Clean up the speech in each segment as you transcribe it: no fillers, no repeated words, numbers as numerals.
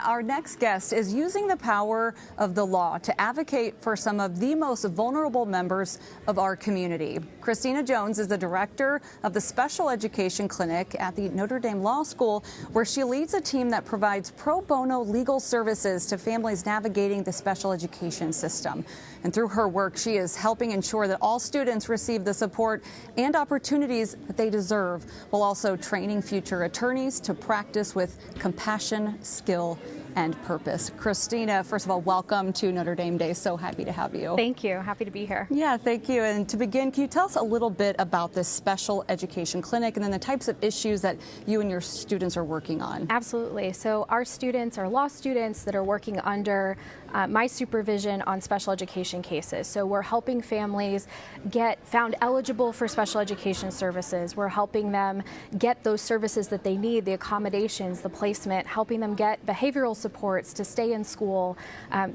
our next guest is using the power of the law to advocate for some of the most vulnerable members of our community. Christina Jones is the director of the Special Education Clinic at the Notre Dame Law School, where she leads a team that provides pro bono legal services to families navigating the special education system. And through her work, she is helping ensure that all students receive the support and opportunities that they deserve, while also training future attorneys to practice with compassion, skill, and purpose. Christina, first of all, welcome to Notre Dame Day. So happy to have you. Thank you. Happy to be here. Yeah, thank you. And to begin, can you tell us a little bit about this special education clinic and then the types of issues that you and your students are working on? Absolutely. So our students are law students that are working under my supervision on special education cases. So we're helping families get found eligible for special education services. We're helping them get those services that they need, the accommodations, the placement, helping them get behavioral supports to stay in school,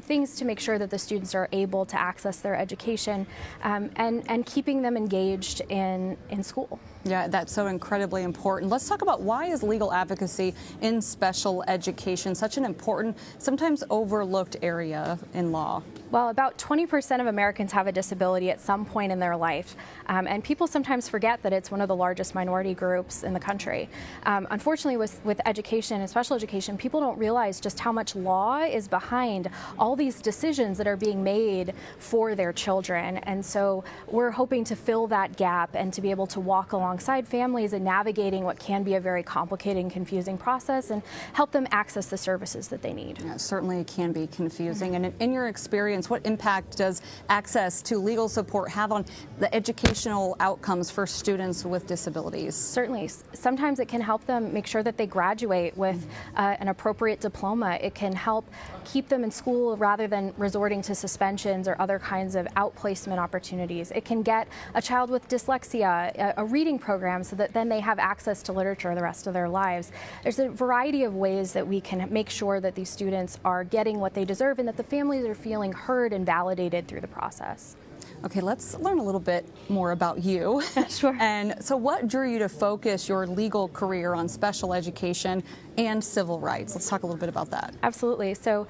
things to make sure that the students are able to access their education, and keeping them engaged in school. Yeah, that's so incredibly important. Let's talk about why is legal advocacy in special education such an important, sometimes overlooked area in law? Well, about 20% of Americans have a disability at some point in their life, and people sometimes forget that it's one of the largest minority groups in the country. Unfortunately, with education and special education, people don't realize just how much law is behind all these decisions that are being made for their children. And so we're hoping to fill that gap and to be able to walk alongside families in navigating what can be a very complicated and confusing process and help them access the services that they need. Yeah, certainly it can be confusing. And in your experience, what impact does access to legal support have on the educational outcomes for students with disabilities? Certainly. Sometimes it can help them make sure that they graduate with an appropriate diploma. It can help keep them in school rather than resorting to suspensions or other kinds of outplacement opportunities. It can get a child with dyslexia a reading program so that then they have access to literature the rest of their lives. There's a variety of ways that we can make sure that these students are getting what they deserve and that the families are feeling heard and validated through the process. Okay, let's learn a little bit more about you. Sure. And so what drew you to focus your legal career on special education and civil rights? Let's talk a little bit about that. Absolutely. So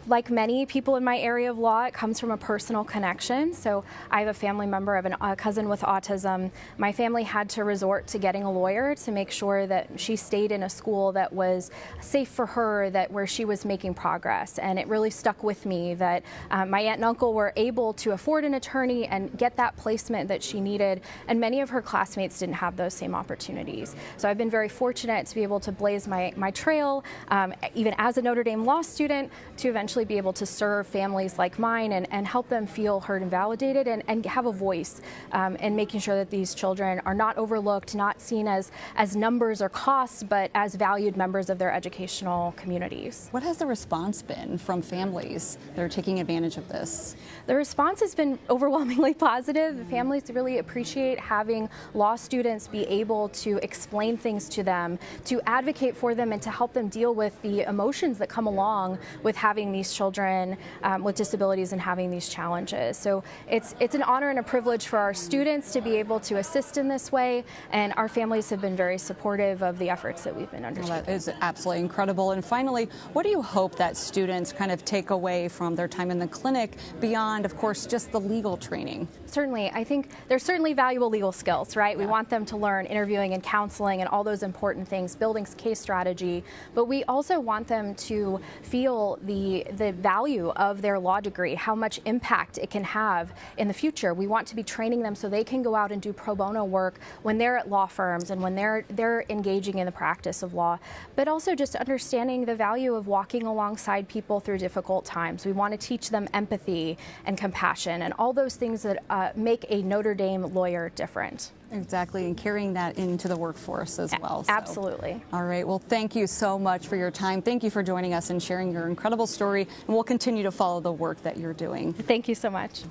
like many people in my area of law, it comes from a personal connection. So I have a family member, I have a cousin with autism. My family had to resort to getting a lawyer to make sure that she stayed in a school that was safe for her, where she was making progress. And it really stuck with me that my aunt and uncle were able to afford an attorney and get that placement that she needed, and many of her classmates didn't have those same opportunities. So I've been very fortunate to be able to blaze my trail, even as a Notre Dame law student, to eventually be able to serve families like mine and help them feel heard and validated and have a voice in making sure that these children are not overlooked, not seen as numbers or costs, but as valued members of their educational communities. What has the response been from families that are taking advantage of this? The response has been overwhelmingly positive. The families really appreciate having law students be able to explain things to them, to advocate for them, and to help them deal with the emotions that come along with having these children with disabilities and having these challenges. So it's an honor and a privilege for our students to be able to assist in this way, and our families have been very supportive of the efforts that we've been undertaking. Well, that is absolutely incredible. And finally, what do you hope that students kind of take away from their time in the clinic beyond, of course, just the legal training? Certainly. I think there's certainly valuable legal skills, right? We want them to learn interviewing and counseling and all those important things, building case strategy, but we also want them to feel the value of their law degree, how much impact it can have in the future. We want to be training them so they can go out and do pro bono work when they're at law firms and when they're engaging in the practice of law, but also just understanding the value of walking alongside people through difficult times. We want to teach them empathy and compassion and all those things that make a Notre Dame lawyer different. Exactly, and carrying that into the workforce as well. So. Absolutely. All right, well, thank you so much for your time. Thank you for joining us and sharing your incredible story, and we'll continue to follow the work that you're doing. Thank you so much.